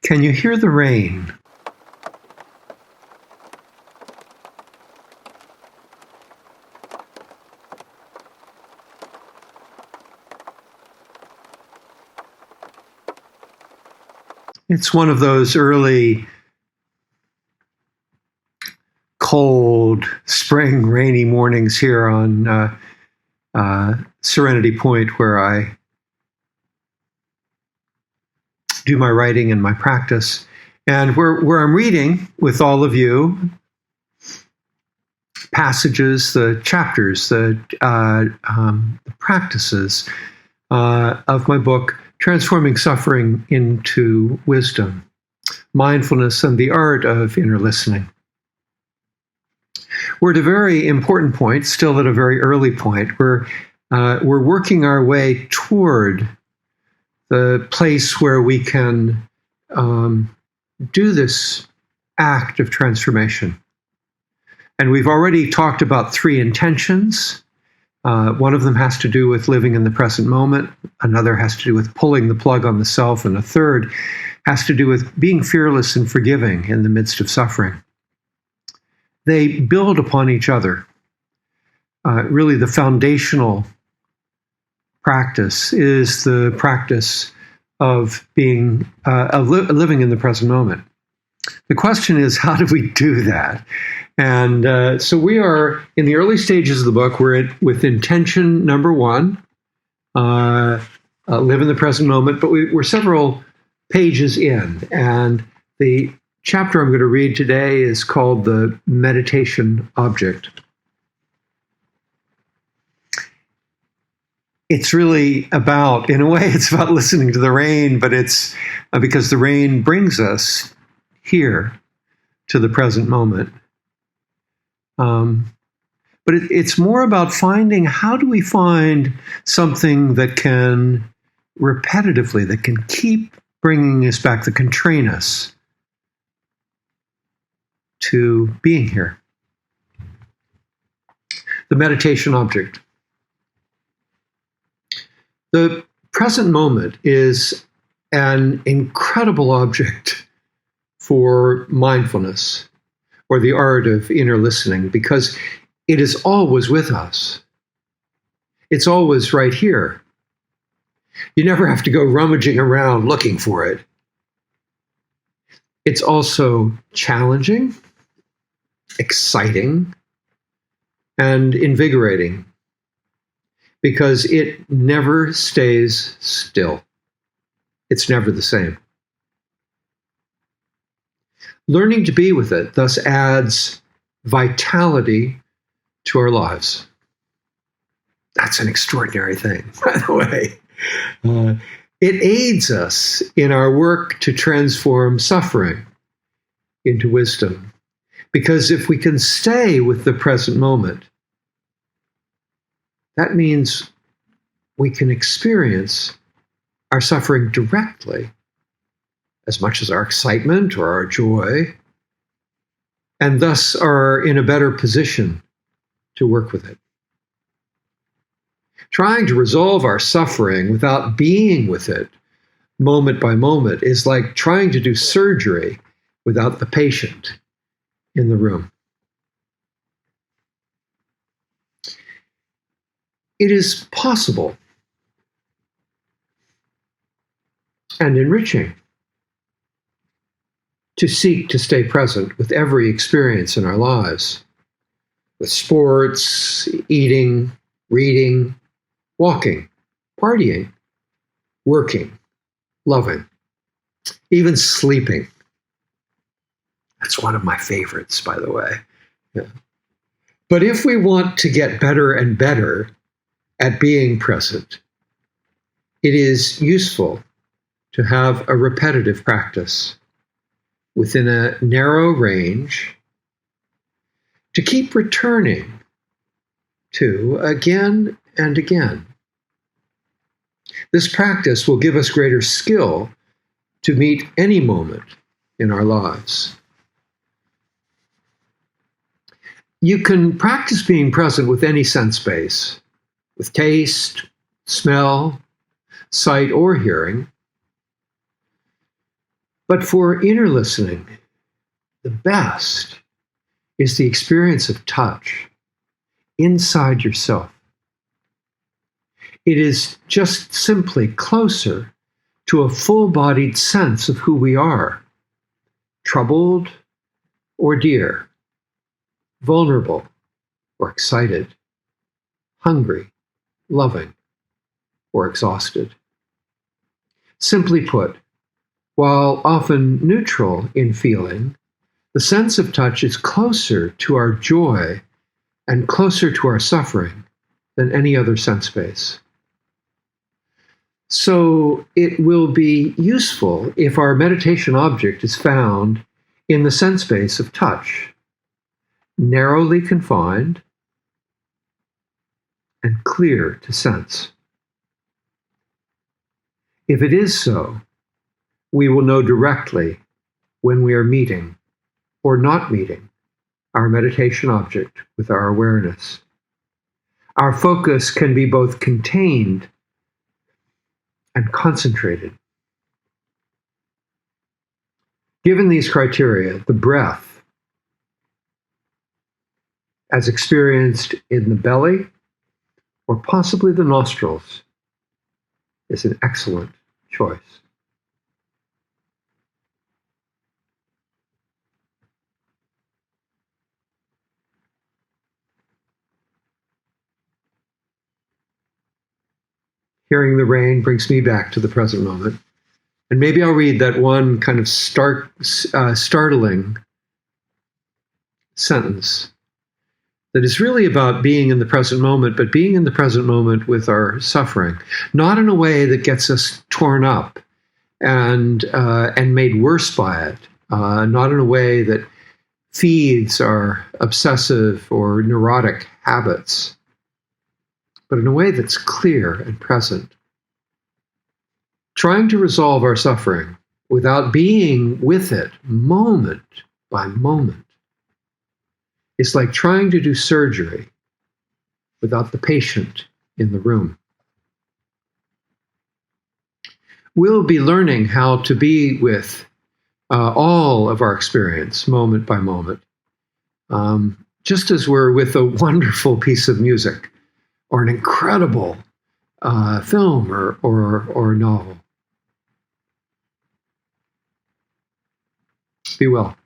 Can you hear the rain? It's one of those early cold spring rainy mornings here on Serenity Point, where I do my writing and my practice, and where I'm reading with all of you passages, the chapters, the practices of my book, Transforming Suffering into Wisdom, Mindfulness and the Art of Inner Listening. We're at a very important point, still at a very early point. We're working our way toward the place where we can do this act of transformation. And we've already talked about 3 intentions. One of them has to do with living in the present moment. Another has to do with pulling the plug on the self. And a third has to do with being fearless and forgiving in the midst of suffering. They build upon each other. Really, the foundational practice is the practice of being living in the present moment. The question is, how do we do that? And so we are in the early stages of the book. We're with intention number 1, live in the present moment, but we're several pages in. And the chapter I'm going to read today is called The Meditation Object. It's really about, in a way, it's about listening to the rain, but it's because the rain brings us here to the present moment. But it's more about finding, how do we find something that can repetitively, that can keep bringing us back, that can train us to being here. The meditation object. The present moment is an incredible object for mindfulness, or the art of inner listening, because it is always with us. It's always right here. You never have to go rummaging around looking for it. It's also challenging, exciting, and invigorating, because it never stays still. It's never the same. Learning to be with it thus adds vitality to our lives. That's an extraordinary thing, by the way. It aids us in our work to transform suffering into wisdom. Because if we can stay with the present moment, that means we can experience our suffering directly, as much as our excitement or our joy, and thus are in a better position to work with it. Trying to resolve our suffering without being with it moment by moment is like trying to do surgery without the patient in the room. It is possible and enriching to seek to stay present with every experience in our lives, with sports, eating, reading, walking, partying, working, loving, even sleeping. That's one of my favorites, by the way. Yeah. But if we want to get better and better at being present, it is useful to have a repetitive practice within a narrow range to keep returning to again and again. This practice will give us greater skill to meet any moment in our lives. You can practice being present with any sense base, with taste, smell, sight, or hearing. But for inner listening, the best is the experience of touch inside yourself. It is just simply closer to a full-bodied sense of who we are, troubled or dear, vulnerable or excited, hungry, loving, or exhausted. Simply put, while often neutral in feeling, the sense of touch is closer to our joy and closer to our suffering than any other sense base. So it will be useful if our meditation object is found in the sense base of touch, narrowly confined and clear to sense. If it is so, we will know directly when we are meeting or not meeting our meditation object with our awareness. Our focus can be both contained and concentrated. Given these criteria, the breath, as experienced in the belly or possibly the nostrils, is an excellent choice. Hearing the rain brings me back to the present moment. And maybe I'll read that one kind of startling sentence that is really about being in the present moment, but being in the present moment with our suffering, not in a way that gets us torn up and made worse by it, not in a way that feeds our obsessive or neurotic habits, but in a way that's clear and present. Trying to resolve our suffering without being with it moment by moment is like trying to do surgery without the patient in the room. We'll be learning how to be with all of our experience moment by moment, just as we're with a wonderful piece of music or an incredible film or novel. Be well.